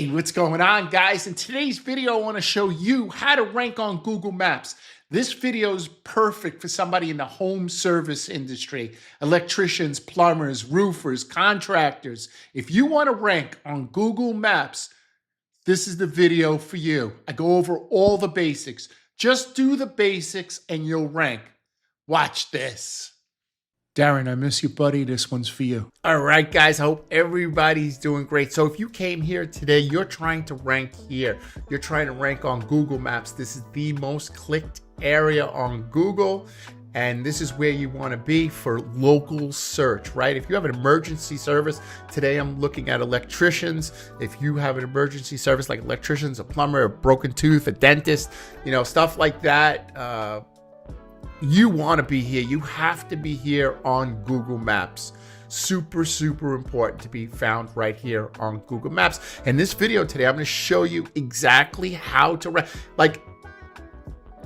Hey, what's going on, guys? In today's video, I want to show you how to rank on Google Maps. This video is perfect for somebody in the home service industry, electricians, plumbers, roofers, contractors. If you want to rank on Google Maps, this is the video for you. I go over all the basics. Just do the basics and you'll rank. Watch this. Darren, I miss you, buddy. This one's for you. All right, guys. I hope everybody's doing great. So if you came here today, you're trying to rank here. You're trying to rank on Google Maps. This is the most clicked area on Google. And this is where you want to be for local search, right? If you have an emergency service, today I'm looking at electricians. If you have an emergency service like electricians, a plumber, a broken tooth, a dentist, stuff like that, you want to be here. You have to be here on Google Maps. Super, super important to be found right here on Google Maps. In this video today, I'm going to show you exactly how to rank. Like,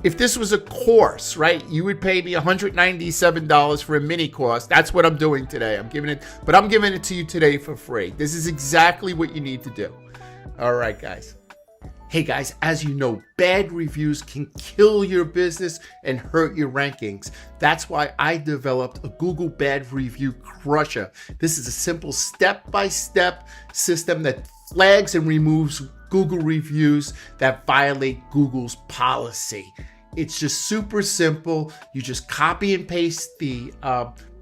if this was a course, right, you would pay me $197 for a mini course. That's what I'm doing today. I'm giving it to you today for free. This is exactly what you need to do. All right, guys. Hey guys, as you know, bad reviews can kill your business and hurt your rankings. That's why I developed a Google Bad Review Crusher. This is a simple step-by-step system that flags and removes Google reviews that violate Google's policy. It's just super simple. You just copy and paste the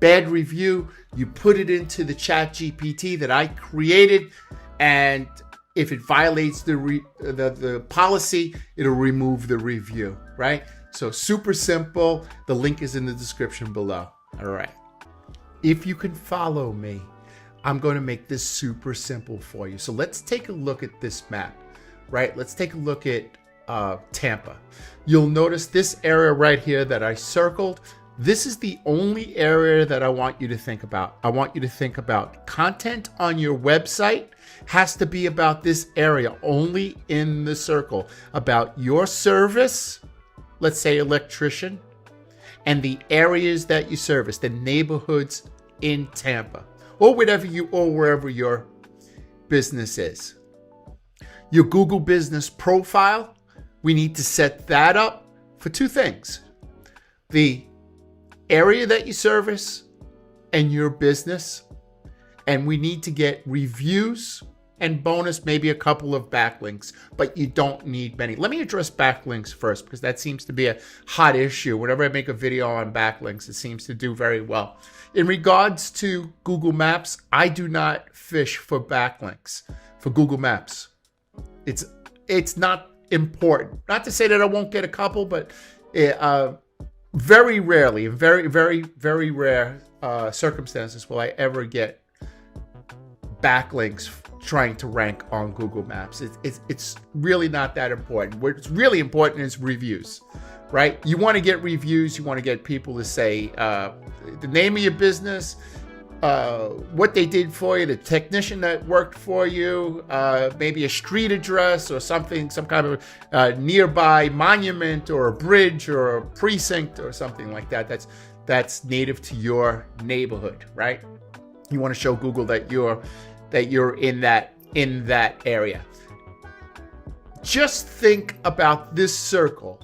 bad review. You put it into the ChatGPT that I created, and if it violates the policy, it'll remove the review, right? So super simple. The link is in the description below. All right. If you can follow me, I'm going to make this super simple for you. So let's take a look at this map, right? Let's take a look at Tampa. You'll notice this area right here that I circled. This is the only area that I want you to think about. I want you to think about content on your website has to be about this area, only in the circle, about your service, let's say electrician, and the areas that you service, the neighborhoods in Tampa, or wherever your business is. Your Google business profile, we need to set that up for two things: the area that you service and your business, and we need to get reviews and bonus, maybe a couple of backlinks, but you don't need many. Let me address backlinks first, because that seems to be a hot issue. Whenever I make a video on backlinks, it seems to do very well. In regards to Google Maps, I do not fish for backlinks for Google Maps. It's not important. Not to say that I won't get a couple, but very rarely, in very, very, very rare circumstances will I ever get backlinks trying to rank on Google Maps. It's really not that important. What's really important is reviews, right? You want to get reviews. You want to get people to say the name of your business, what they did for you, the technician that worked for you, maybe a street address or something, some kind of nearby monument or a bridge or a precinct or something like that. That's native to your neighborhood, right? You want to show Google that you're in that area. Just think about this circle.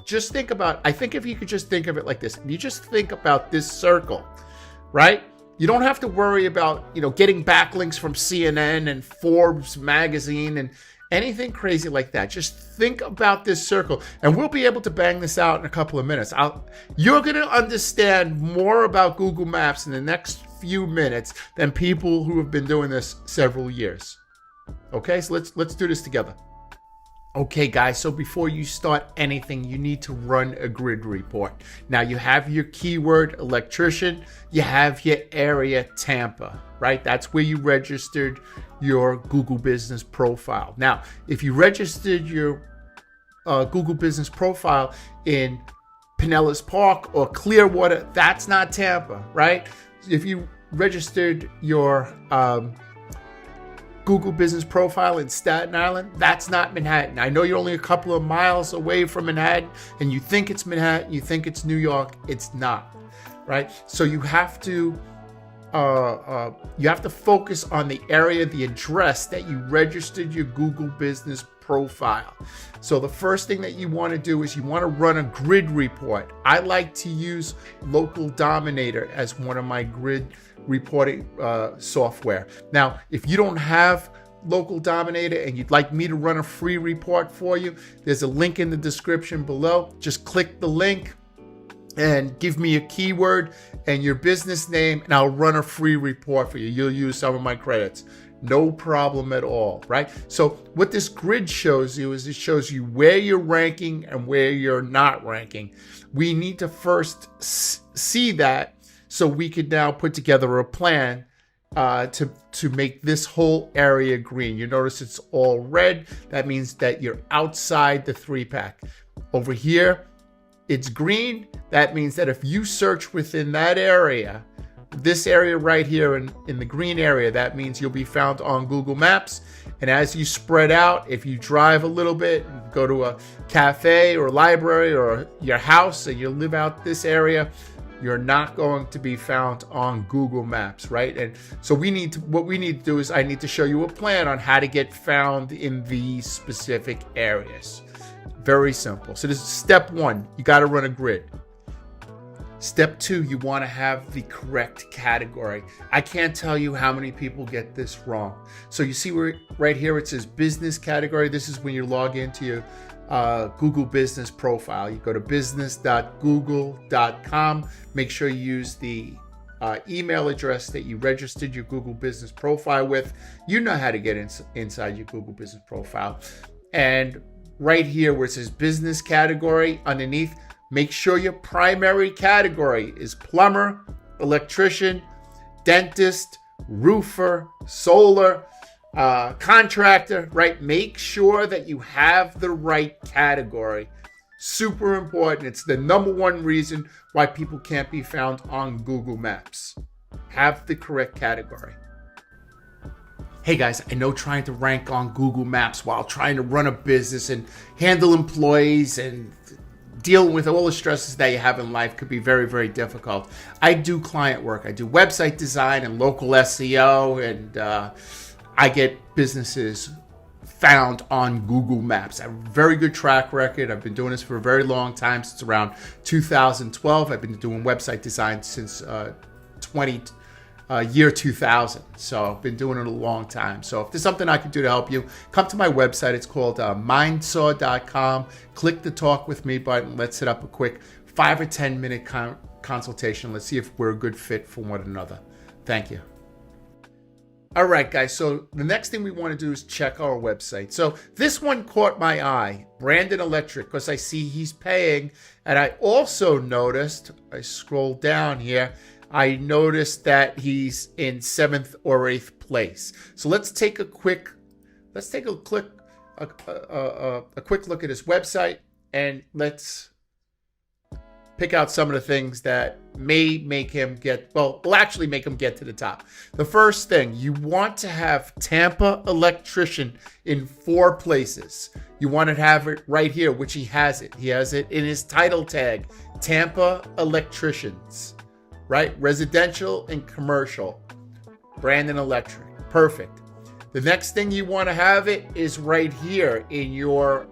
I think if you could just think of it like this, you just think about this circle, right? You don't have to worry about, getting backlinks from CNN and Forbes magazine and anything crazy like that. Just think about this circle, and we'll be able to bang this out in a couple of minutes. You're going to understand more about Google Maps in the next few minutes than people who have been doing this several years. Okay, so let's do this together. Okay, guys, so before you start anything, you need to run a grid report. Now, you have your keyword electrician, you have your area Tampa, right? That's where you registered your Google business profile. Now, if you registered your Google business profile in Pinellas Park or Clearwater, that's not Tampa, right? If you registered your Google business profile in Staten Island, that's not Manhattan. I know you're only a couple of miles away from Manhattan and you think it's Manhattan, you think it's New York. It's not, right? So you have to you have to focus on the area, the address that you registered your Google business profile. So the first thing that you want to do is you want to run a grid report. I like to use Local Dominator as one of my grid reporting software. Now, if you don't have Local Dominator and you'd like me to run a free report for you, there's a link in the description below. Just click the link and give me a keyword and your business name, and I'll run a free report for you. You'll use some of my credits. No problem at all, right? So what this grid shows you is it shows you where you're ranking and where you're not ranking. We need to first see that so we could now put together a plan to make this whole area green. You notice it's all red. That means that you're outside the 3-pack. Over here, it's green. That means that if you search within that area, this area right here in the green area, that means you'll be found on Google Maps. And as you spread out, if you drive a little bit, go to a cafe or library or your house and you live out this area, you're not going to be found on Google Maps, right? And so what we need to do is I need to show you a plan on how to get found in these specific areas. Very simple. So this is step 1. You got to run a grid. Step 2, you want to have the correct category. I can't tell you how many people get this wrong. So you see where right here it says business category. This is when you log into your Google business profile. You go to business.google.com. Make sure you use the email address that you registered your Google business profile with. You know how to get inside your Google business profile. And right here where it says business category underneath, make sure your primary category is plumber, electrician, dentist, roofer, solar, contractor, right? Make sure that you have the right category. Super important. It's the number 1 reason why people can't be found on Google Maps. Have the correct category. Hey guys, I know trying to rank on Google Maps while trying to run a business and handle employees and dealing with all the stresses that you have in life could be very, very difficult. I do client work. I do website design and local SEO, and I get businesses found on Google Maps. I have a very good track record. I've been doing this for a very long time, since around 2012. I've been doing website design since year 2000. So I've been doing it a long time. So if there's something I can do to help you, come to my website. It's called mindsaw.com. Click the talk with me button. Let's set up a quick 5 or 10 minute consultation. Let's see if we're a good fit for one another. Thank you. All right, guys. So the next thing we want to do is check our website. So this one caught my eye, Brandon Electric, because I see he's paying. And I also noticed, I scrolled down here, I noticed that he's in 7th or 8th place. So let's take a quick look at his website, and let's pick out some of the things that may make him will actually make him get to the top. The first thing, you want to have Tampa Electrician in 4 places. You want to have it right here, which he has it. He has it in his title tag, Tampa Electricians. Right? Residential and commercial. Brandon Electric. Perfect. The next thing you want to have it is right here in your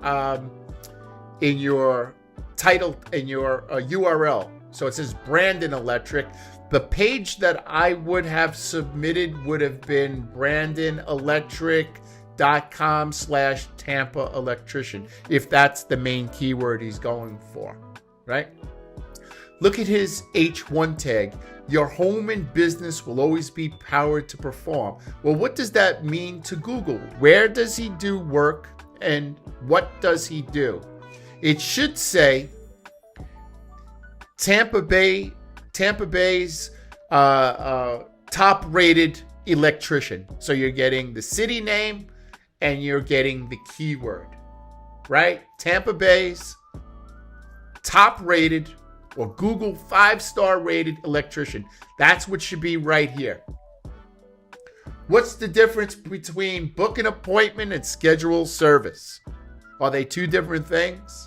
title, in your URL. So it says Brandon Electric. The page that I would have submitted would have been brandonelectric.com/Tampa Electrician, if that's the main keyword he's going for, right? Look at his H1 tag. Your home and business will always be powered to perform. Well, what does that mean to Google? Where does he do work and what does he do? It should say Tampa Bay's top-rated electrician. So you're getting the city name and you're getting the keyword, right? Tampa Bay's top-rated or Google 5-star rated electrician. That's what should be right here. What's the difference between book an appointment and schedule service? Are they 2 different things?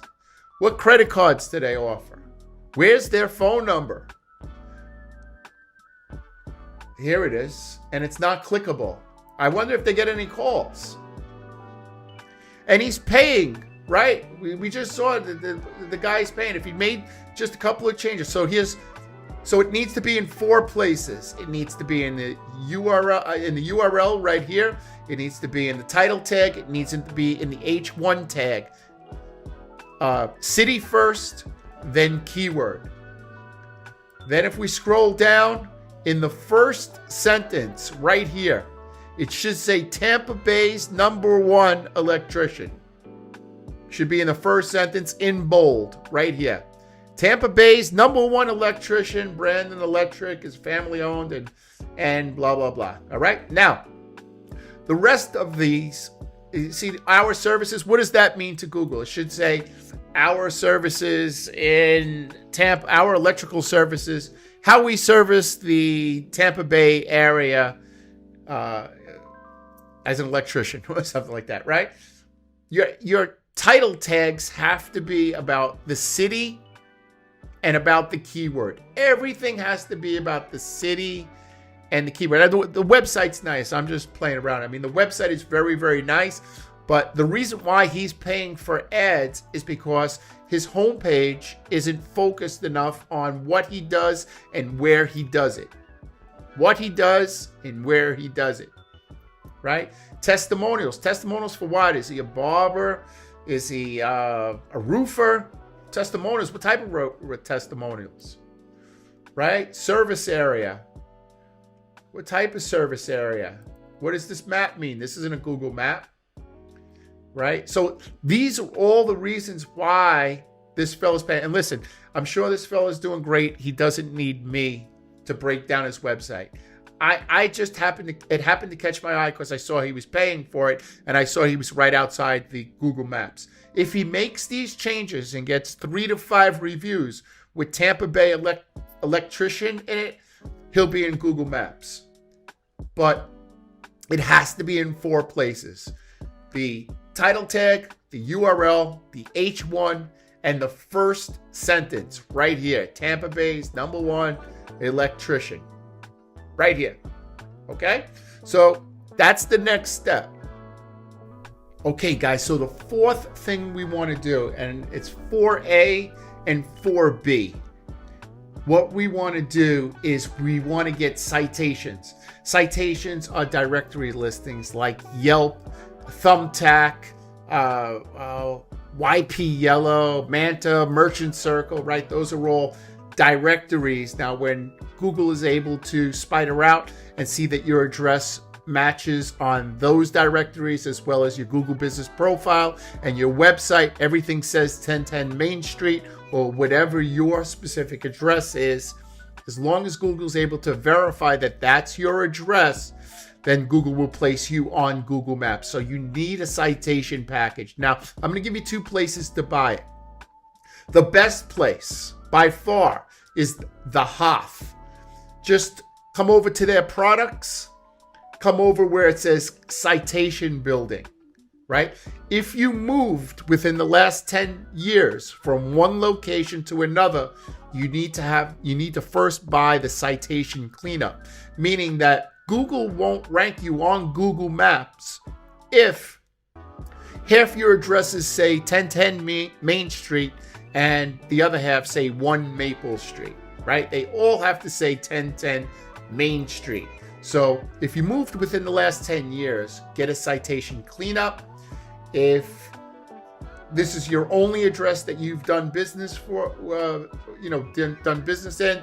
What credit cards do they offer? Where's their phone number? Here it is. And it's not clickable. I wonder if they get any calls. And he's paying, right? We just saw the guy's paying. If he made just a couple of changes. So it needs to be in 4 places. It needs to be in the URL right here. It needs to be in the title tag. It needs to be in the H1 tag. City first, then keyword. Then if we scroll down, in the first sentence right here, it should say Tampa Bay's #1 electrician. Should be in the first sentence in bold right here. Tampa Bay's #1 electrician, Brandon Electric, is family owned and blah, blah, blah. All right. Now, the rest of these, you see our services. What does that mean to Google? It should say our services in Tampa, our electrical services, how we service the Tampa Bay area as an electrician or something like that, right? Your title tags have to be about the city and about the keyword. Everything has to be about the city and the keyword. The website's nice. I'm just playing around. I mean, the website is very, very nice. But the reason why he's paying for ads is because his homepage isn't focused enough on what he does and where he does it. What he does and where he does it. Right? Testimonials. Testimonials for what? Is he a barber? Is he a roofer? Testimonials. What type of testimonials? Right? Service area. What type of service area? What does this map mean? This isn't a Google map. Right? So these are all the reasons why this fella's paying. And listen, I'm sure this fella's doing great. He doesn't need me to break down his website. I just happened to catch my eye because I saw he was paying for it and I saw he was right outside the Google Maps. If he makes these changes and gets 3 to 5 reviews with Tampa Bay electrician in it, he'll be in Google Maps. But it has to be in 4 places. The title tag, the URL, the H1, and the first sentence right here. Tampa Bay's #1 electrician. Right here. Okay? So that's the next step. Okay, guys. So the 4th thing we want to do, and it's 4A and 4B. What we want to do is we want to get citations. Citations are directory listings like Yelp, Thumbtack, YP Yellow, Manta, Merchant Circle, right? Those are all directories. Now, when Google is able to spider out and see that your address matches on those directories as well as your Google business profile and your website, everything says 1010 Main Street or whatever your specific address is. As long as Google's able to verify that that's your address, then Google will place you on Google Maps. So you need a citation package. Now, I'm going to give you 2 places to buy it. The best place by far is the Hoff. Just come over to their products, come over where it says citation building, right? If you moved within the last 10 years from one location to another, you need to first buy the citation cleanup, meaning that Google won't rank you on Google Maps if half your addresses say 1010 Main Street and the other half say 1 Maple Street, right? They all have to say 1010 Main Street. So if you moved within the last 10 years, get a citation cleanup. If this is your only address that you've done business for, done business in,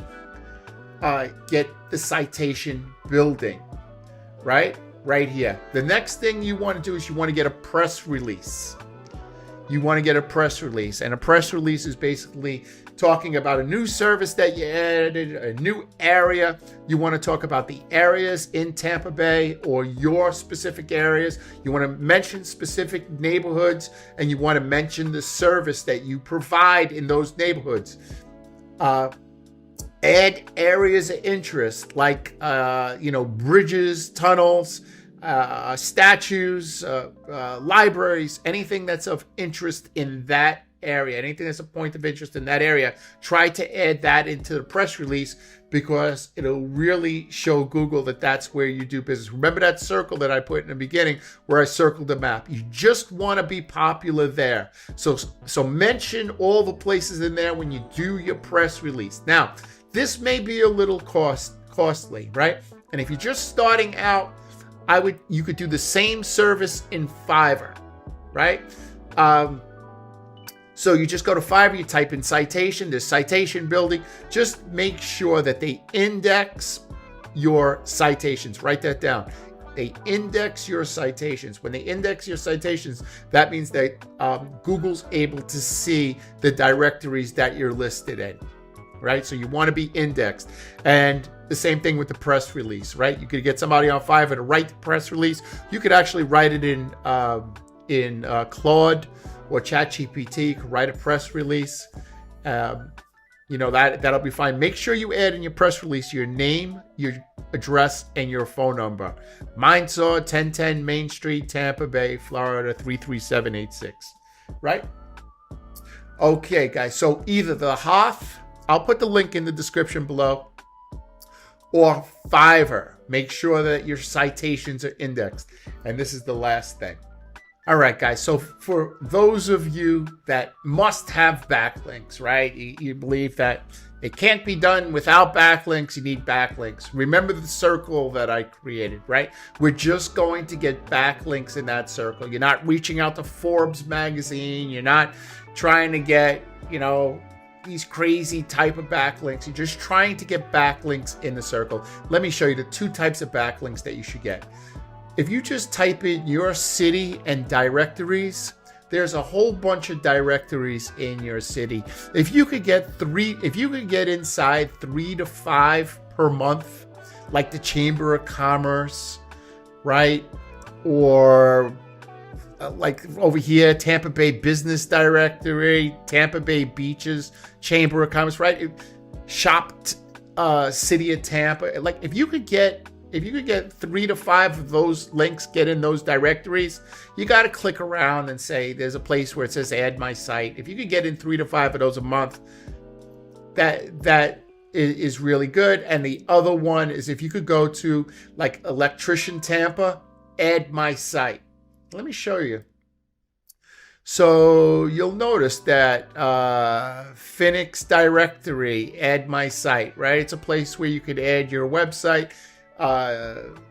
get the citation building, right here. The next thing you want to do is you want to get a press release. You want to get a press release, and a press release is basically talking about a new service that you added, a new area. You want to talk about the areas in Tampa Bay or your specific areas. You want to mention specific neighborhoods, and you want to mention the service that you provide in those neighborhoods. Add areas of interest like, bridges, tunnels, statues, libraries, anything that's of interest in that area, anything that's a point of interest in that area, try to add that into the press release, because it'll really show Google that that's where you do business. Remember that circle that I put in the beginning where I circled the map? You just want to be popular there. So mention all the places in there when you do your press release. Now, this may be a little costly, right? And if you're just starting out, you could do the same service in Fiverr, right? So you just go to Fiverr, you type in citation, there's citation building. Just make sure that they index your citations. Write that down. They index your citations. When they index your citations, that means that Google's able to see the directories that you're listed in, right? So you want to be indexed. And the same thing with the press release, right? You could get somebody on Fiverr to write the press release. You could actually write it in Claude or ChatGPT. You could write a press release. That'll be fine. Make sure you add in your press release your name, your address, and your phone number. Mindsaw, 1010 Main Street, Tampa Bay, Florida, 33786, right? Okay, guys. So either the Ahrefs, I'll put the link in the description below, or Fiverr. Make sure that your citations are indexed. And this is the last thing. All right, guys. So for those of you that must have backlinks, right? You believe that it can't be done without backlinks. You need backlinks. Remember the circle that I created, right? We're just going to get backlinks in that circle. You're not reaching out to Forbes magazine. You're not trying to get, these crazy type of backlinks. You're just trying to get backlinks in the circle. Let me show you the two types of backlinks that you should get. If you just type in your city and directories, there's a whole bunch of directories in your city. If you could get inside 3 to 5 per month, like the Chamber of Commerce, right? Or like over here, Tampa Bay Business Directory, Tampa Bay Beaches, Chamber of Commerce, right? Shopped City of Tampa. Like if you could get 3 to 5 of those links, get in those directories, you got to click around and say there's a place where it says add my site. If you could get in 3 to 5 of those a month, that is really good. And the other one is if you could go to like Electrician Tampa, add my site. Let me show you. So you'll notice that Phoenix Directory, add my site, right? It's a place where you could add your website.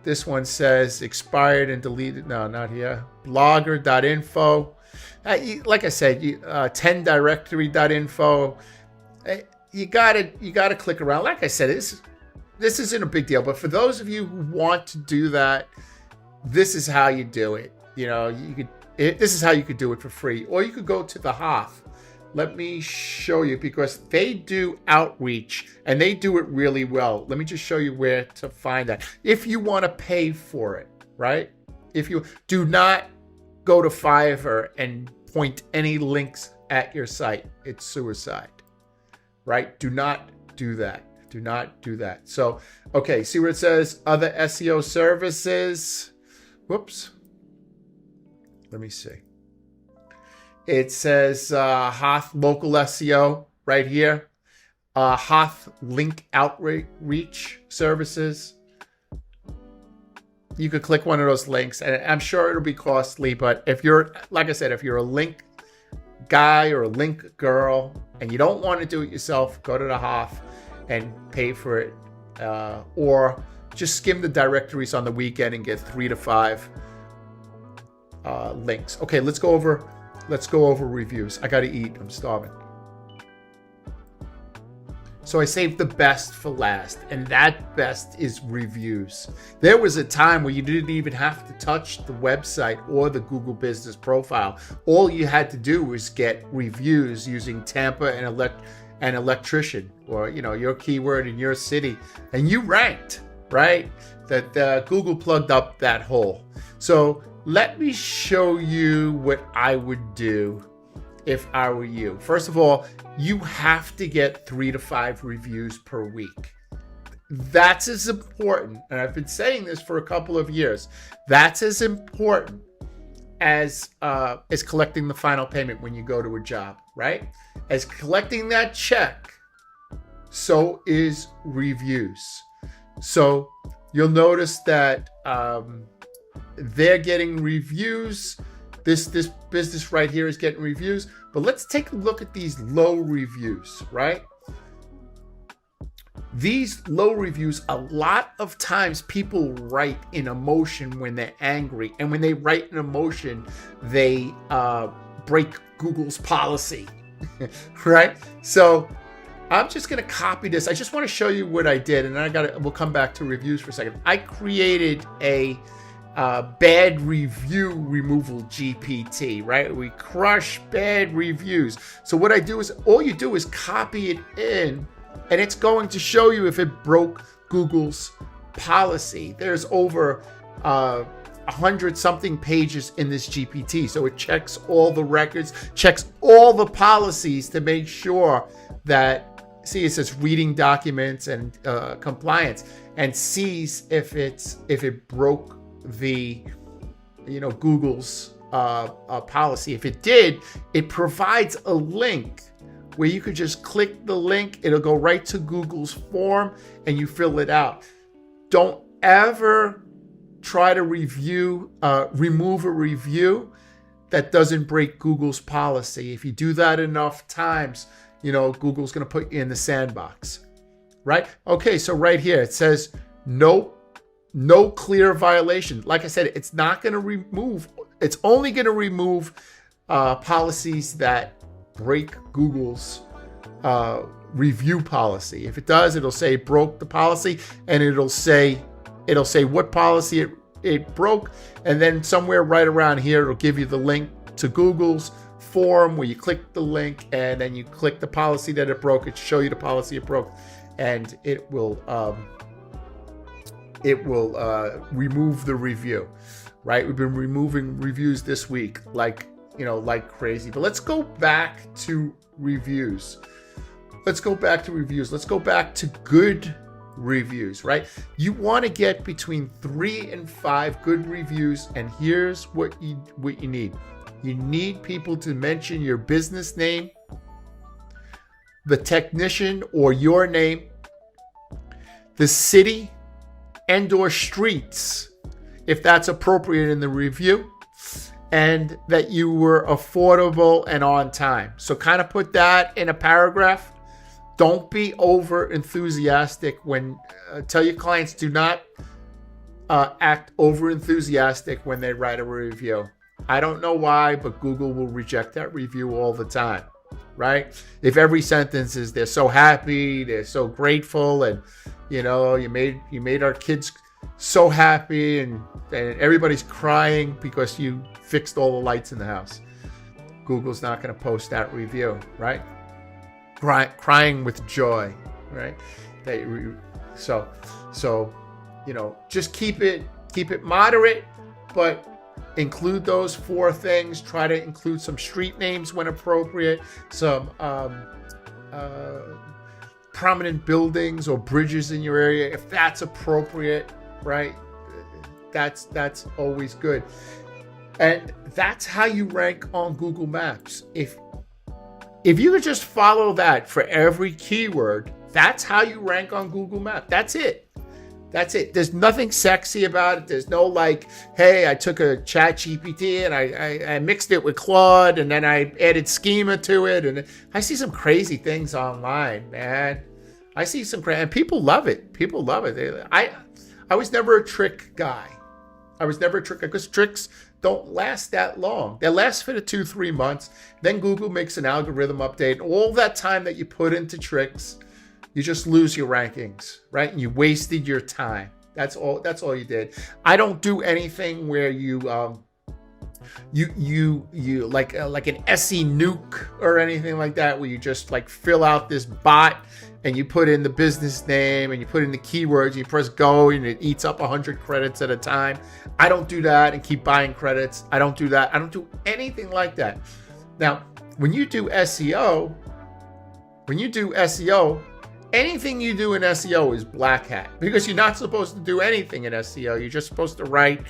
This one says expired and deleted. No, not here. Blogger.info. Like I said, 10directory.info. You gotta click around. Like I said, this isn't a big deal. But for those of you who want to do that, this is how you do it. This is how you could do it for free. Or you could go to the Ahrefs. Let me show you, because they do outreach and they do it really well. Let me just show you where to find that. If you want to pay for it, right? If you do not go to Fiverr and point any links at your site, it's suicide, right? Do not do that. Do not do that. So, okay, see where it says other SEO services? Whoops. Let me see. It says Ahrefs local SEO right here. Ahrefs link outreach services. You could click one of those links, and I'm sure it'll be costly. But if you're, like I said, if you're a link guy or a link girl and you don't want to do it yourself, go to the Ahrefs and pay for it, or just skim the directories on the weekend and get 3 to 5 links. Okay, let's go over reviews. I gotta eat. I'm starving. So I saved the best for last, and that best is reviews. There was a time where you didn't even have to touch the website or the Google Business Profile. All you had to do was get reviews using Tampa and electrician, or your keyword in your city, and you ranked, right? That Google plugged up that hole. So let me show you what I would do if I were you. First of all, you have to get 3 to 5 reviews per week. That's as important, and I've been saying this for a couple of years. That's as important as collecting the final payment when you go to a job, right? As collecting that check, so is reviews. So you'll notice that they're getting reviews. This business right here is getting reviews. But let's take a look at these low reviews, right? These low reviews, a lot of times people write in emotion when they're angry. And when they write in emotion, they break Google's policy, right? So I'm just going to copy this. I just want to show you what I did. And then we'll come back to reviews for a second. I created a bad review removal GPT, right? We crush bad reviews. So what I do is, all you do is copy it in, and it's going to show you if it broke Google's policy. There's over 100-something pages in this GPT. So it checks all the records, checks all the policies to make sure that, see, it says reading documents and compliance, and sees if it broke the Google's policy. If it did, it provides a link where you could just click the link. It'll go right to Google's form and you fill it out. Don't ever try to remove a review that doesn't break Google's policy. If you do that enough times, Google's going to put you in the sandbox, right? Okay, so right here it says no clear violation. Like I said, it's not going to remove. It's only going to remove policies that break Google's review policy. If it does, it'll say broke the policy, and it'll say what policy it broke, and then somewhere right around here it'll give you the link to Google's form where you click the link and then you click the policy that it broke. It show you the policy it broke, and it will remove the review. Right? We've been removing reviews this week like crazy. But let's go back to reviews. Let's go back to good reviews, right? You want to get between 3 and 5 good reviews, and here's what you need. You need people to mention your business name, the technician or your name, the city and or streets, if that's appropriate in the review, and that you were affordable and on time. So kind of put that in a paragraph. Don't be over enthusiastic when tell your clients, do not act over enthusiastic when they write a review. I don't know why, but Google will reject that review all the time, right? If every sentence is they're so happy, they're so grateful, and you made our kids so happy, and everybody's crying because you fixed all the lights in the house. Google's not going to post that review, right? Crying with joy, right? So just keep it moderate, but include those 4 things. Try to include some street names when appropriate, some prominent buildings or bridges in your area if that's appropriate, right? That's always good. And that's how you rank on Google Maps. If you could just follow that for every keyword, that's how you rank on Google Maps. That's it. There's nothing sexy about it. There's no like, hey, I took a chat GPT and I mixed it with Claude and then I added schema to it. And I see some crazy things online, man. I see some crazy, and people love it. I was never a trick guy. Because tricks don't last that long. They last for the 2-3 months. Then Google makes an algorithm update. All that time that you put into tricks, you just lose your rankings, right? And you wasted your time. That's all you did. I don't do anything where you like an SE nuke or anything like that, where you just like fill out this bot and you put in the business name and you put in the keywords, you press go and it eats up 100 credits at a time. I don't do that and keep buying credits. I don't do that. I don't do anything like that. Now, when you do SEO, anything you do in SEO is black hat, because you're not supposed to do anything in SEO. You're just supposed to write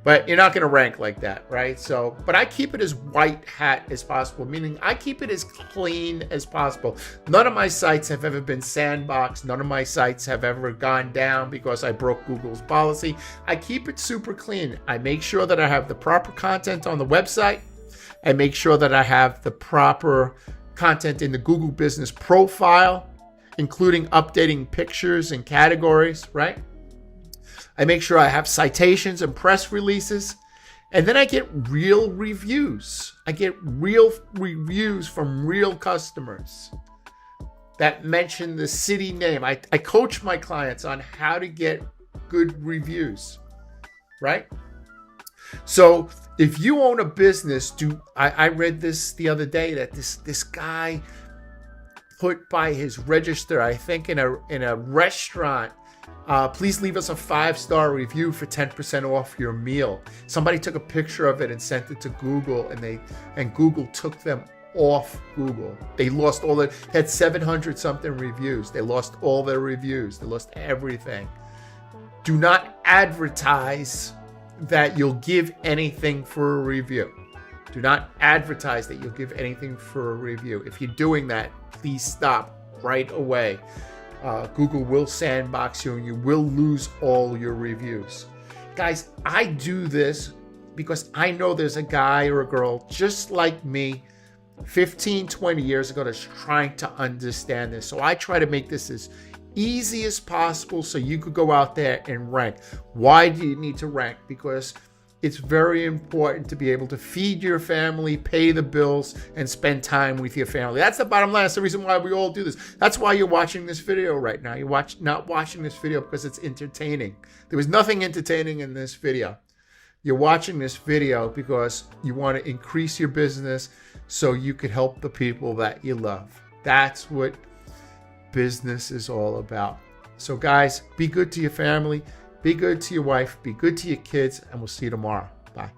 But you're not going to rank like that, right? So, but I keep it as white hat as possible, meaning I keep it as clean as possible. None of my sites have ever been sandboxed. None of my sites have ever gone down because I broke Google's policy. I keep it super clean. I make sure that I have the proper content on the website. I make sure that I have the proper content in the Google Business Profile, including updating pictures and categories, right? I make sure I have citations and press releases. And then I get real reviews. I get real reviews from real customers that mention the city name. I coach my clients on how to get good reviews, right? So if you own a business, I read this the other day that this guy put by his register, I think in a restaurant, please leave us a 5-star review for 10% off your meal. Somebody took a picture of it and sent it to Google, and Google took them off Google. They lost all their, had 700 something reviews. They lost all their reviews. They lost everything. Do not advertise that you'll give anything for a review. Do not advertise that you'll give anything for a review. If you're doing that, please stop right away. Google will sandbox you and you will lose all your reviews. Guys, I do this because I know there's a guy or a girl just like me 15, 20 years ago that's trying to understand this. So I try to make this as easy as possible so you could go out there and rank. Why do you need to rank? Because it's very important to be able to feed your family, pay the bills, and spend time with your family. That's the bottom line. That's the reason why we all do this. That's why you're watching this video right now. You're not watching this video because it's entertaining. There was nothing entertaining in this video. You're watching this video because you want to increase your business so you could help the people that you love. That's what business is all about. So guys, be good to your family. Be good to your wife, be good to your kids, and we'll see you tomorrow. Bye.